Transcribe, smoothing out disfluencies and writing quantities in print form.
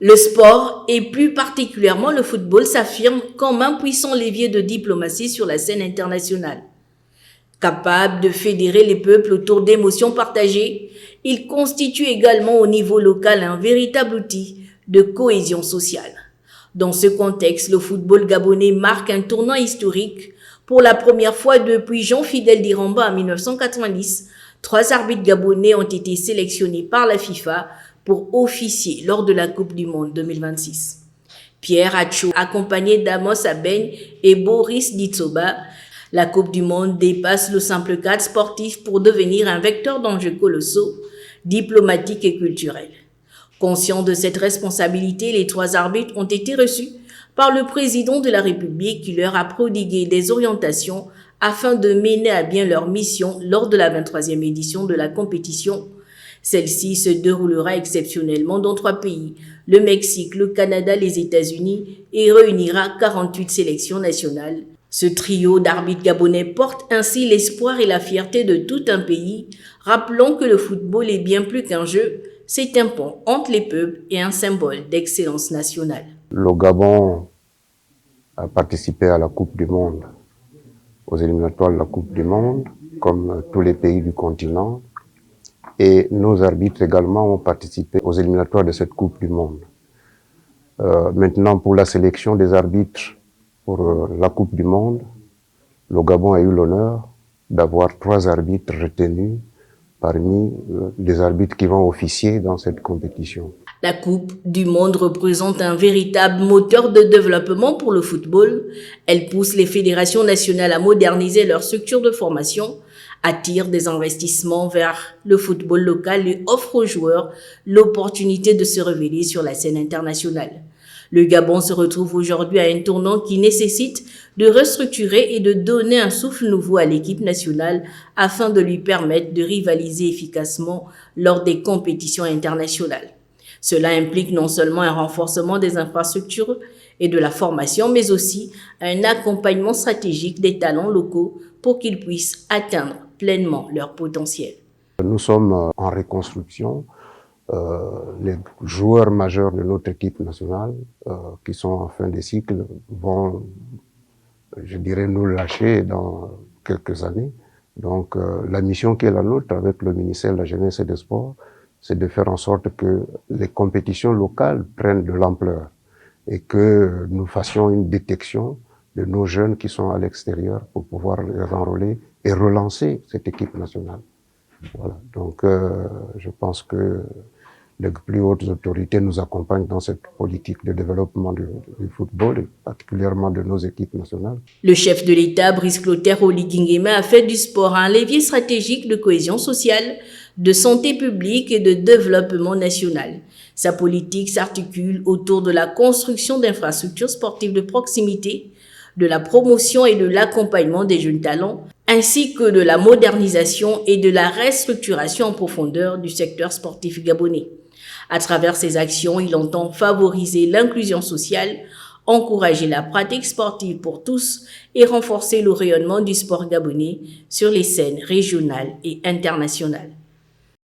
Le sport, et plus particulièrement le football, s'affirme comme un puissant levier de diplomatie sur la scène internationale. Capable de fédérer les peuples autour d'émotions partagées, il constitue également au niveau local un véritable outil de cohésion sociale. Dans ce contexte, le football gabonais marque un tournant historique. Pour la première fois depuis Jean-Fidèle Diramba en 1990, 3 arbitres gabonais ont été sélectionnés par la FIFA pour officier lors de la Coupe du Monde 2026. Pierre Atcho, accompagné d'Amos Abeigne et Boris Ditsoba, la Coupe du Monde dépasse le simple cadre sportif pour devenir un vecteur d'enjeux colossaux, diplomatiques et culturels. Conscients de cette responsabilité, les 3 arbitres ont été reçus par le président de la République qui leur a prodigué des orientations afin de mener à bien leur mission lors de la 23e édition de la compétition. Celle-ci se déroulera exceptionnellement dans 3 pays, le Mexique, le Canada, les États-Unis, et réunira 48 sélections nationales. Ce trio d'arbitres gabonais porte ainsi l'espoir et la fierté de tout un pays. Rappelons que le football est bien plus qu'un jeu, c'est un pont entre les peuples et un symbole d'excellence nationale. Le Gabon a participé à la Coupe du Monde, aux éliminatoires de la Coupe du Monde, comme tous les pays du continent. Et nos arbitres également ont participé aux éliminatoires de cette Coupe du Monde. Maintenant, pour la sélection des arbitres pour la Coupe du Monde, le Gabon a eu l'honneur d'avoir 3 arbitres retenus parmi les arbitres qui vont officier dans cette compétition. La Coupe du Monde représente un véritable moteur de développement pour le football. Elle pousse les fédérations nationales à moderniser leurs structures de formation, attire des investissements vers le football local et offre aux joueurs l'opportunité de se révéler sur la scène internationale. Le Gabon se retrouve aujourd'hui à un tournant qui nécessite de restructurer et de donner un souffle nouveau à l'équipe nationale afin de lui permettre de rivaliser efficacement lors des compétitions internationales. Cela implique non seulement un renforcement des infrastructures et de la formation, mais aussi un accompagnement stratégique des talents locaux pour qu'ils puissent atteindre pleinement leur potentiel. Nous sommes en reconstruction. Les joueurs majeurs de notre équipe nationale, qui sont en fin de cycle, vont, je dirais, nous lâcher dans quelques années. Donc, la mission qui est la nôtre avec le ministère de la Jeunesse et des Sports, c'est de faire en sorte que les compétitions locales prennent de l'ampleur et que nous fassions une détection de nos jeunes qui sont à l'extérieur pour pouvoir les enrôler et relancer cette équipe nationale. Voilà. Donc, je pense que les plus hautes autorités nous accompagnent dans cette politique de développement du football, et particulièrement de nos équipes nationales. Le chef de l'État, Brice Clotaire Oligui-Nguema, a fait du sport un levier stratégique de cohésion sociale, de santé publique et de développement national. Sa politique s'articule autour de la construction d'infrastructures sportives de proximité, de la promotion et de l'accompagnement des jeunes talents, ainsi que de la modernisation et de la restructuration en profondeur du secteur sportif gabonais. À travers ces actions, il entend favoriser l'inclusion sociale, encourager la pratique sportive pour tous et renforcer le rayonnement du sport gabonais sur les scènes régionales et internationales.